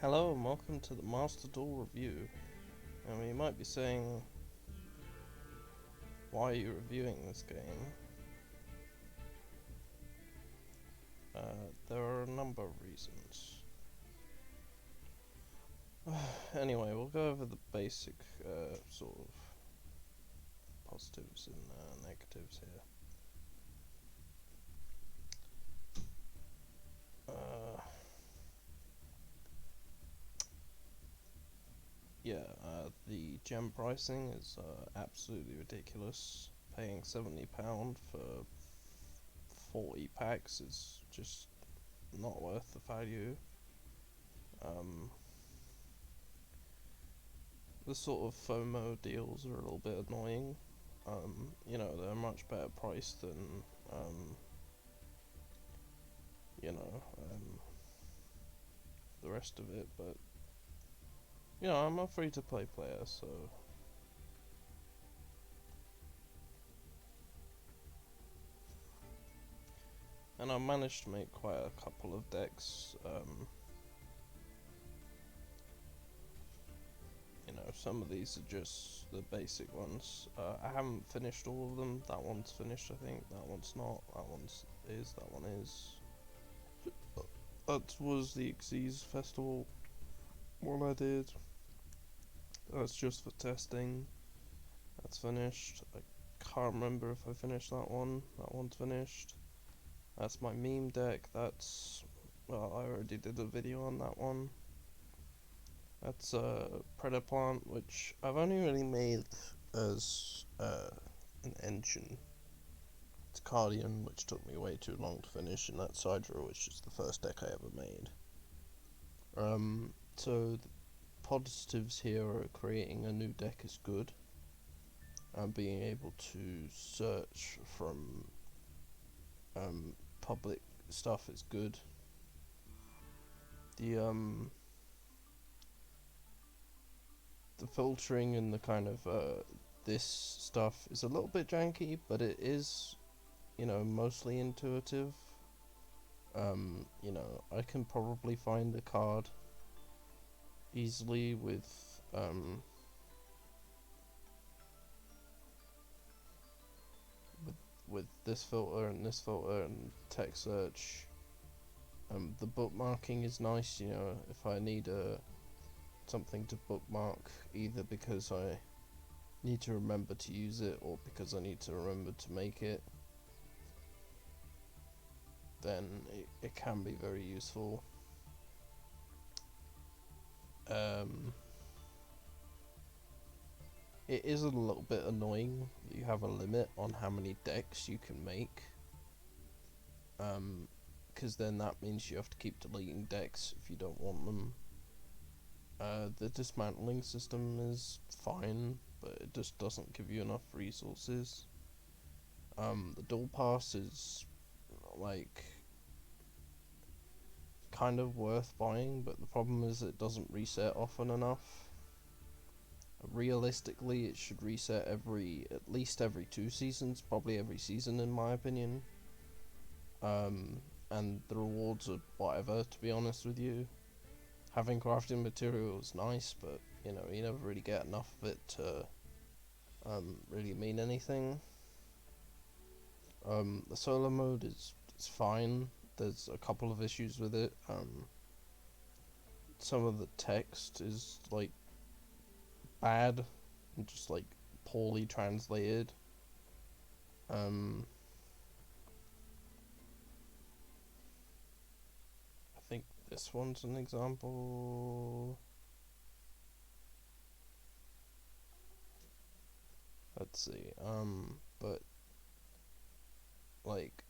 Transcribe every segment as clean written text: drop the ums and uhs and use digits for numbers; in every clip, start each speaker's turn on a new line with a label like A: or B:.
A: Hello and welcome to the Master Duel review. And you might be saying, why are you reviewing this game? There are a number of reasons. Anyway, we'll go over the basic sort of positives and negatives here. The gem pricing is absolutely ridiculous. Paying £70 for 40 packs is just not worth the value. The sort of FOMO deals are a little bit annoying. They're much better priced than, you know, um, the rest of it, but, I'm a free-to-play player, so... And I managed to make quite a couple of decks, some of these are just the basic ones. I haven't finished all of them. That one's finished, I think. That one's not. That one is. That was the Xyz Festival one I did. That's just for testing. That's finished. I can't remember if I finished that one. That one's finished. That's my meme deck. Well, I already did a video on that one. That's Predaplant, which I've only really made as an engine. It's Cardian, which took me way too long to finish, and that's Hydra, which is the first deck I ever made. So the positives here are creating a new deck is good, and being able to search from public stuff is good. The filtering and the kind of this stuff is a little bit janky, but it is, mostly intuitive. I can probably find a card easily with this filter and this filter and text search. The bookmarking is nice, if I need something to bookmark, either because I need to remember to use it or because I need to remember to make it, then it can be very useful. It is a little bit annoying that you have a limit on how many decks you can make, because then that means you have to keep deleting decks if you don't want them. The dismantling system is fine, but it just doesn't give you enough resources. The dual pass is like kind of worth buying, but the problem is it doesn't reset often enough. Realistically, it should reset at least every 2 seasons, probably every season in my opinion. And the rewards are whatever, to be honest with you. Having crafting material is nice, but you never really get enough of it to really mean anything. The solo mode is fine. There's a couple of issues with it. Some of the text is like bad and just like poorly translated. I think this one's an example. Let's see. But like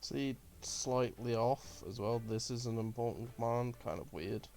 A: see, slightly off as well. This is an important command, kind of weird.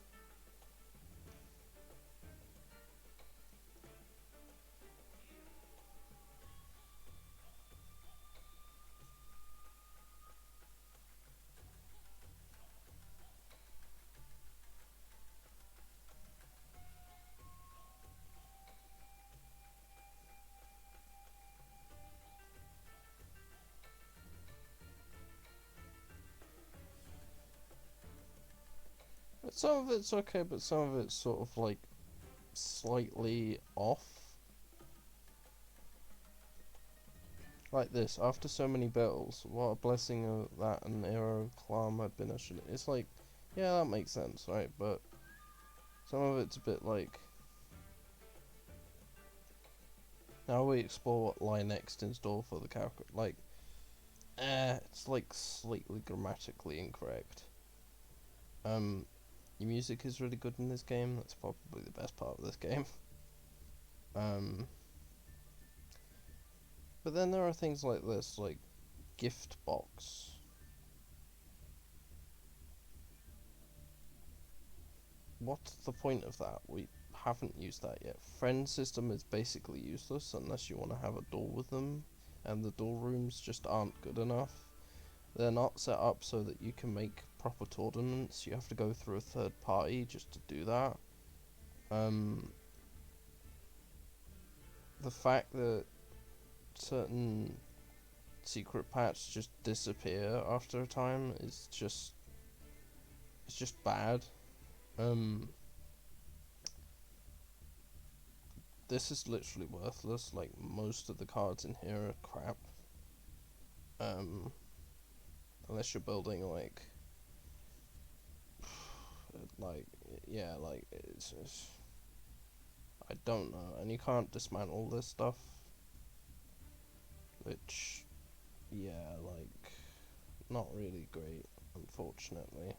A: But some of it's okay, but some of it's sort of like slightly off. Like this, after so many battles, what a blessing that an arrow clam had been a It's like, yeah, that makes sense, right? But some of it's a bit like, now we explore what lie next in store for the character. Like, it's like slightly grammatically incorrect. Your music is really good in this game. That's probably the best part of this game. But then there are things like this, like gift box. What's the point of that? We haven't used that yet. Friend system is basically useless unless you want to have a duel with them, and the duel rooms just aren't good enough. They're not set up so that you can make proper tournaments. You have to go through a third party just to do that. The fact that certain secret paths just disappear after a time is just, it's just bad. This is literally worthless. Like, most of the cards in here are crap. Unless you're building like yeah, like it's I don't know, and you can't dismantle this stuff, which, yeah, like, not really great, unfortunately.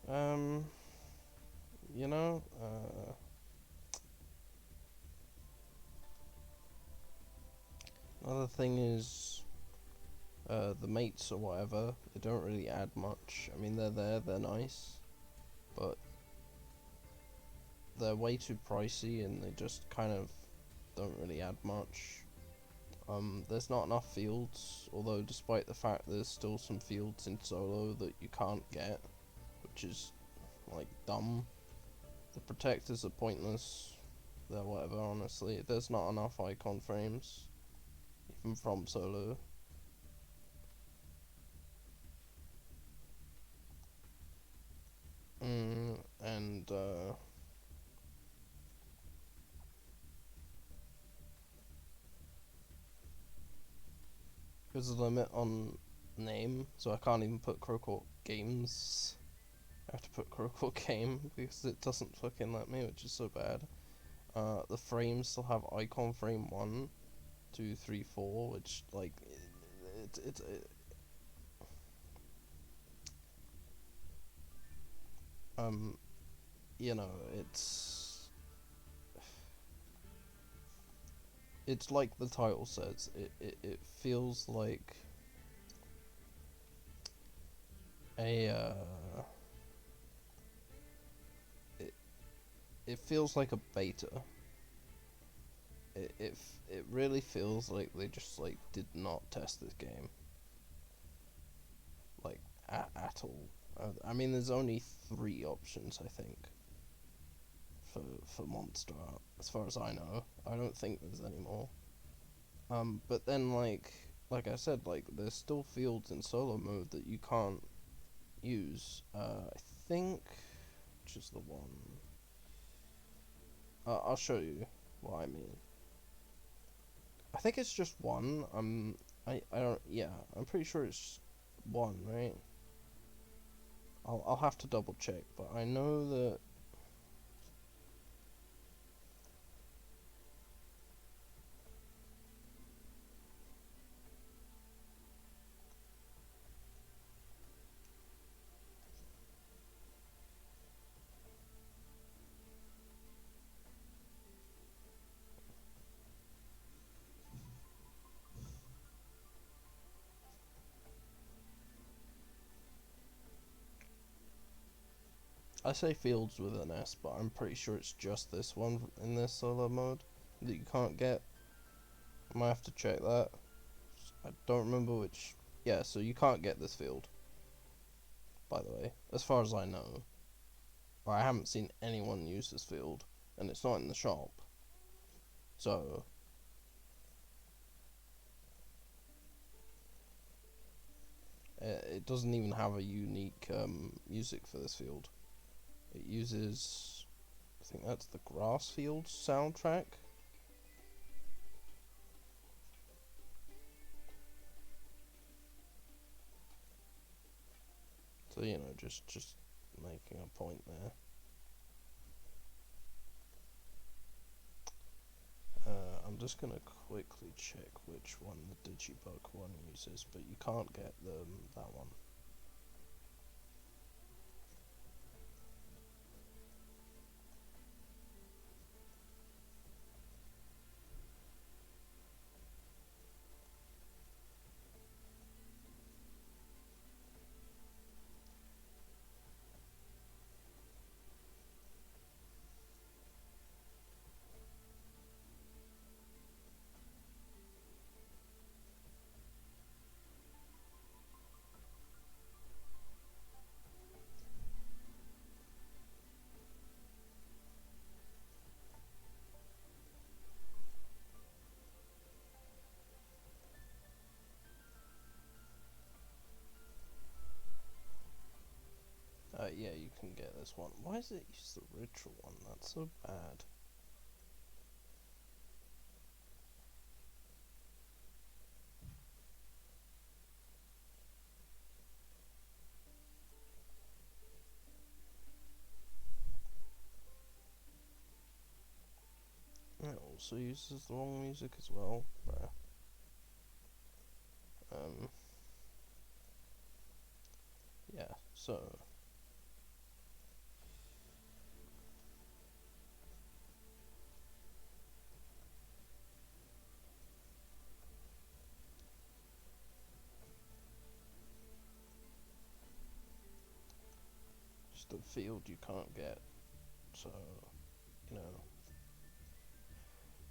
A: Um, you know, another thing is, the mates or whatever, they don't really add much. I mean, they're there, they're nice, but they're way too pricey and they just kind of don't really add much. There's not enough fields, although despite the fact there's still some fields in solo that you can't get, which is, like, dumb. The protectors are pointless. They're whatever, honestly. There's not enough icon frames, even from solo. And, there's a limit on name, so I can't even put Crowcourt Games. I have to put Crowcourt Game because it doesn't fucking let me, which is so bad. The frames still have icon frame 1, 2, 3, 4, which, like, it's you know, it's like the title says, it feels like a, it feels like a beta. It really feels like they just, like, did not test this game, like, at all. I mean, there's only 3 options, I think, for monster art, as far as I know. I don't think there's any more. But then, like I said, like, there's still fields in solo mode that you can't use. I think, which is the one? I'll show you what I mean. I think it's just one. I don't. Yeah, I'm pretty sure it's one, right? I'll have to double check, but I know that. I say fields with an S, but I'm pretty sure it's just this one in this solo mode that you can't get. I might have to check that. I don't remember which. Yeah, so you can't get this field, by the way, as far as I know. Or I haven't seen anyone use this field, and it's not in the shop. So, it doesn't even have a unique music for this field. It uses, I think that's the grass field soundtrack. So, you know, just making a point there. I'm just gonna quickly check which one the Digibug one uses, but you can't get that one. Yeah, you can get this one. Why does it use the ritual one? That's so bad. It also uses the wrong music as well. Bruh. Yeah, so just a field you can't get. So, you know,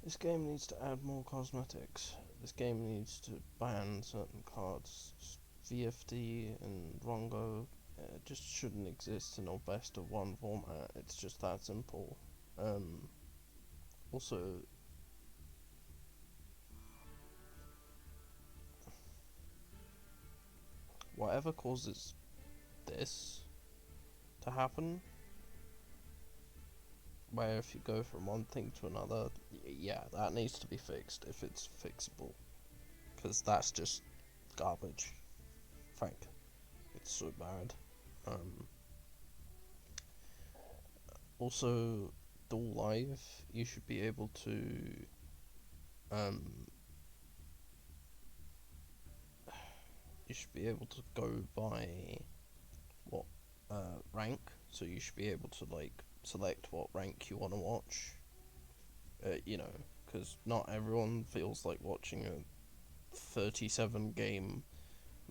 A: this game needs to add more cosmetics. This game needs to ban certain cards. VFD and Rongo just shouldn't exist in a best of one format. It's just that simple. Also, whatever causes this to happen, where if you go from one thing to another, yeah, that needs to be fixed if it's fixable, because that's just garbage. Frank, it's so bad. Also, Dual Live, you should be able to um, you should be able to go by what rank. So you should be able to like select what rank you want to watch. You know, because not everyone feels like watching a 37 game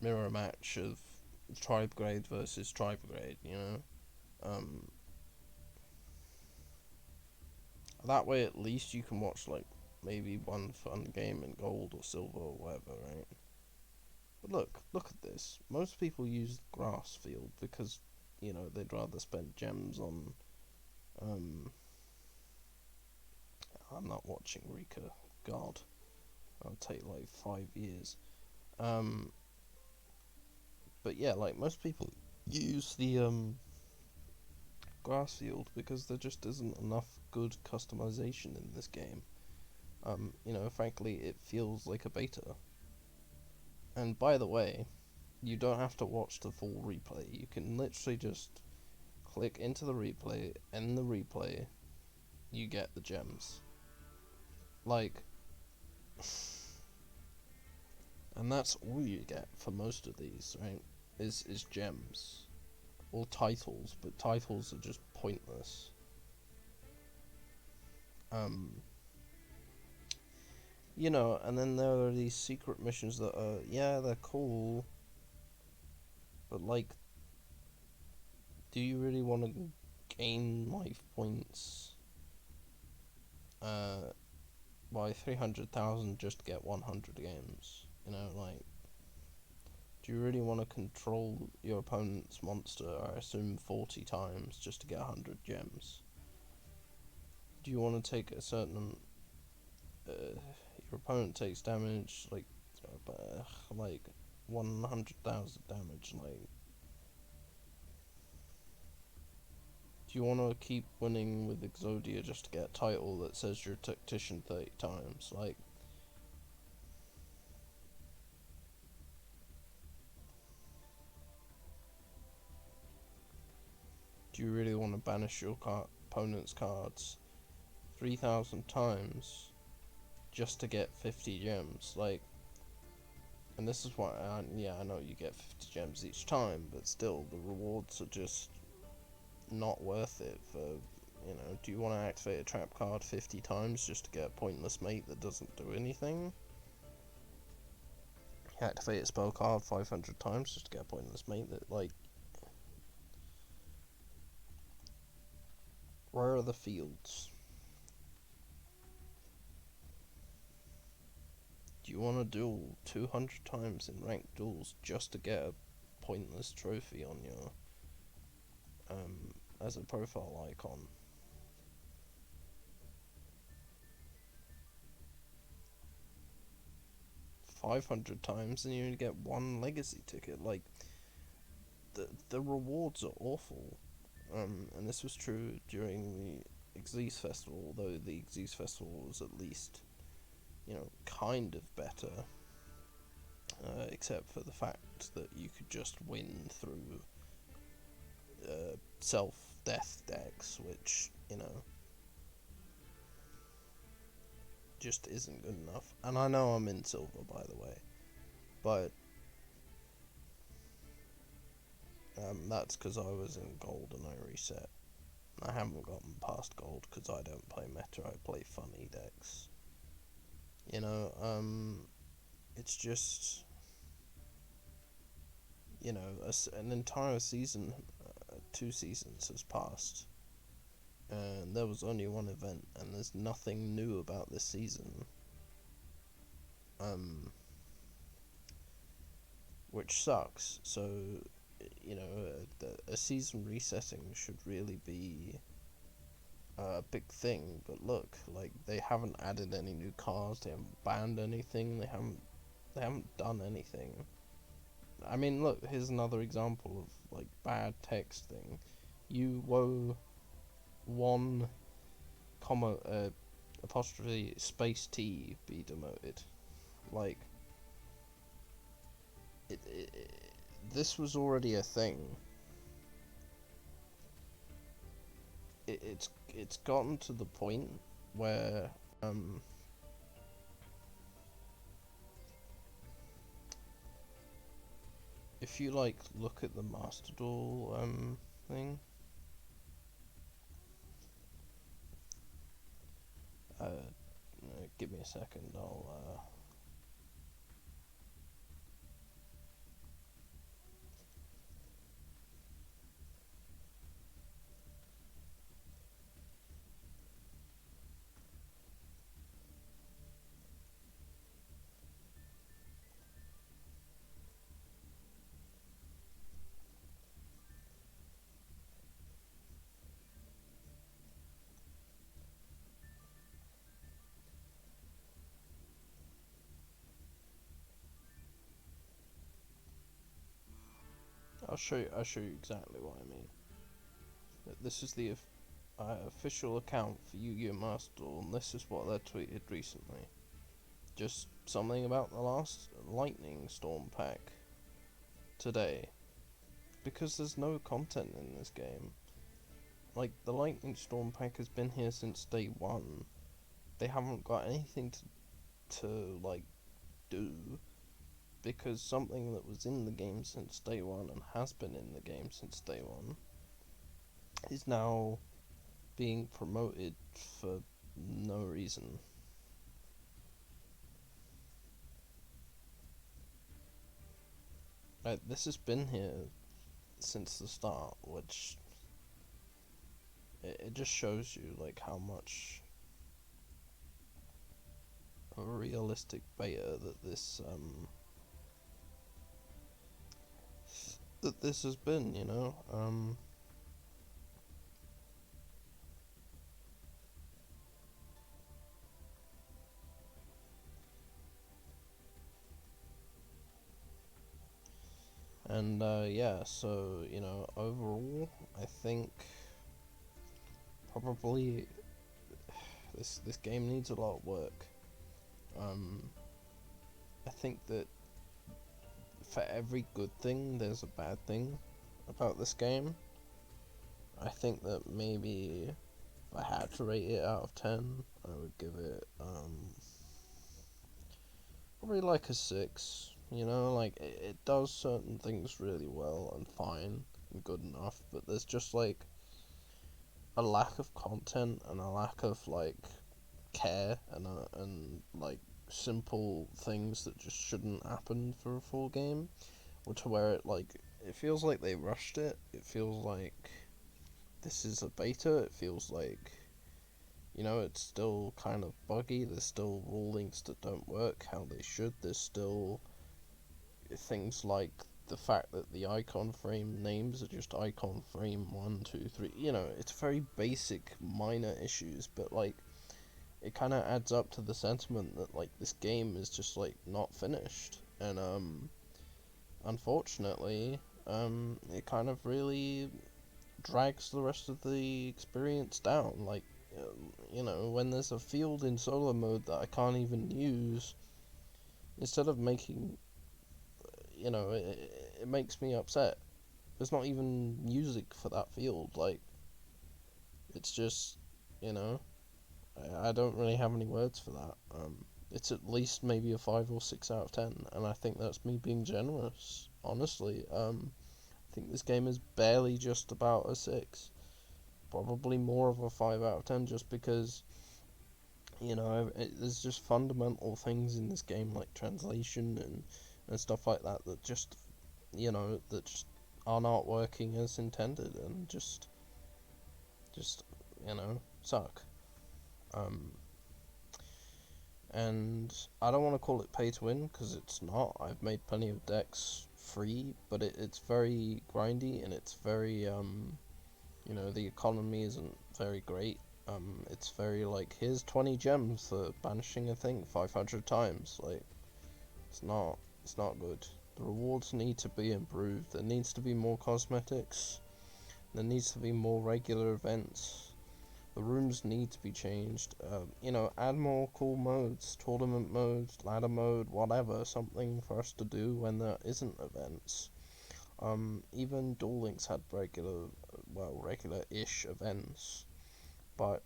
A: mirror match of tribe grade versus tribe grade. You know, that way at least you can watch like maybe one fun game in gold or silver or whatever, right? But look at this. Most people use grass field because, you know, they'd rather spend gems on. I'm not watching Rika. God, that'll take like 5 years. Um, but yeah, like most people use the grass field because there just isn't enough good customization in this game. You know, frankly, it feels like a beta. And by the way, you don't have to watch the full replay. You can literally just click into the replay, end the replay, you get the gems. Like, and that's all you get for most of these, right? Is gems or titles, but titles are just pointless. Um, you know, and then there are these secret missions that are, yeah, they're cool, but like, do you really want to gain life points by 300,000 just to get 100 games. You know, like, do you really want to control your opponent's monster, I assume 40 times, just to get 100 gems? Do you want to take a certain... your opponent takes damage, like 100,000 damage, like... Do you want to keep winning with Exodia just to get a title that says you're a tactician 30 times? Like... Do you really want to banish your opponent's cards 3,000 times just to get 50 gems? Like, and this is why, I know you get 50 gems each time, but still, the rewards are just not worth it for, you know, do you want to activate a trap card 50 times just to get a pointless mate that doesn't do anything? Activate a spell card 500 times just to get a pointless mate that, like... Where are the fields? Do you want to duel 200 times in ranked duels just to get a pointless trophy on your as a profile icon? 500 times and you only get one legacy ticket. Like, the rewards are awful. And this was true during the Xyz Festival, although the Xyz Festival was at least, you know, kind of better. Except for the fact that you could just win through self-death decks, which, you know, just isn't good enough. And I know I'm in silver, by the way, but that's because I was in gold and I reset. I haven't gotten past gold because I don't play meta, I play funny decks. You know, it's just, you know, an entire season, 2 seasons has passed, and there was only one event, and there's nothing new about this season. Which sucks. So, you know, a season resetting should really be a big thing. But look, like, they haven't added any new cards, they haven't banned anything, they haven't done anything. I mean, look, here's another example of, like, bad texting. You woe 1, apostrophe space T be demoted. Like, this was already a thing. It's gotten to the point where if you, like, look at the Master Duel thing, give me a second, I'll show you exactly what I mean. This is the official account for Yu-Gi-Oh! Master Duel, and this is what they tweeted recently. Just something about the last Lightning Storm pack today. Because there's no content in this game. Like, the Lightning Storm pack has been here since day 1. They haven't got anything to like, do. Because something that was in the game since day 1 and has been in the game since day 1 is now being promoted for no reason. This has been here since the start, which it just shows you like how much of a realistic beta that this has been, you know. And yeah, so you know, overall, I think probably this game needs a lot of work. Um, I think that for every good thing, there's a bad thing about this game. I think that maybe if I had to rate it out of 10, I would give it probably like a 6. You know, like it does certain things really well and fine and good enough, but there's just like a lack of content and a lack of like care and like simple things that just shouldn't happen for a full game, or to where it feels like they rushed it. It feels like this is a beta. It feels like, you know, it's still kind of buggy. There's still rulings that don't work how they should. There's still things like the fact that the icon frame names are just icon frame 1, 2, 3. You know, it's very basic minor issues, but like it kind of adds up to the sentiment that like this game is just like not finished, and unfortunately, it kind of really drags the rest of the experience down. Like, you know, when there's a field in solo mode that I can't even use, instead of making, you know, it makes me upset. There's not even music for that field. Like, it's just, you know, I don't really have any words for that. It's at least maybe a 5 or 6 out of 10, and I think that's me being generous. Honestly, I think this game is barely just about a 6. Probably more of a 5 out of 10, just because, you know, there's just fundamental things in this game like translation and stuff like that that just, you know, that just are not working as intended, and just you know, suck. Um, and I don't want to call it pay to win because it's not. I've made plenty of decks free, but it's very grindy, and it's very you know, the economy isn't very great. It's very like, here's 20 gems for banishing a thing 500 times. Like, it's not good. The rewards need to be improved. There needs to be more cosmetics. There needs to be more regular events. The rooms need to be changed. You know, add more cool modes, tournament modes, ladder mode, whatever, something for us to do when there isn't events. Even Duel Links had regular-ish events, but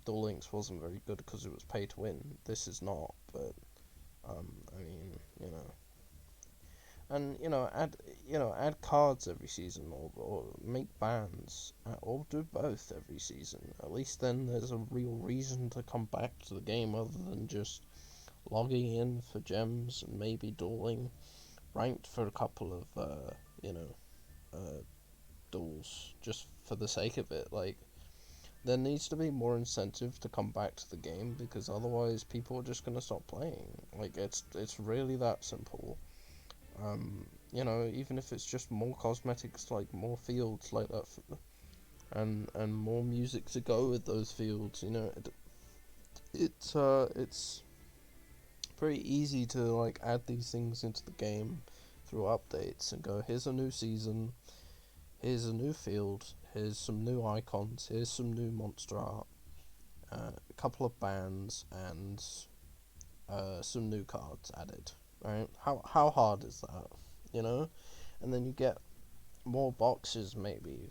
A: Duel Links wasn't very good because it was pay to win. This is not, but I mean, you know, and add cards every season, or make bans, or do both every season. At least then there's a real reason to come back to the game other than just logging in for gems and maybe dueling ranked for a couple of you know duels just for the sake of it. Like, there needs to be more incentive to come back to the game, because otherwise people are just gonna stop playing. Like, it's really that simple. You know, even if it's just more cosmetics, like more fields like that, and more music to go with those fields. You know, it's pretty easy to like add these things into the game through updates and go, here's a new season, here's a new field, here's some new icons, here's some new monster art, a couple of bands, and some new cards added. Right? How hard is that? You know, and then you get more boxes maybe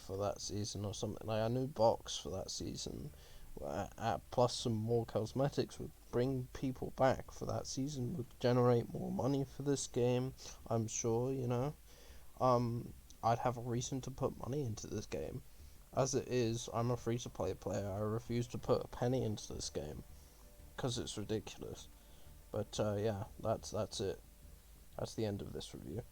A: for that season, or something like a new box for that season, plus some more cosmetics would bring people back for that season, would generate more money for this game. I'm sure, you know. I'd have a reason to put money into this game. As it is, I'm a free to play player. I refuse to put a penny into this game because it's ridiculous. But yeah, that's it. That's the end of this review.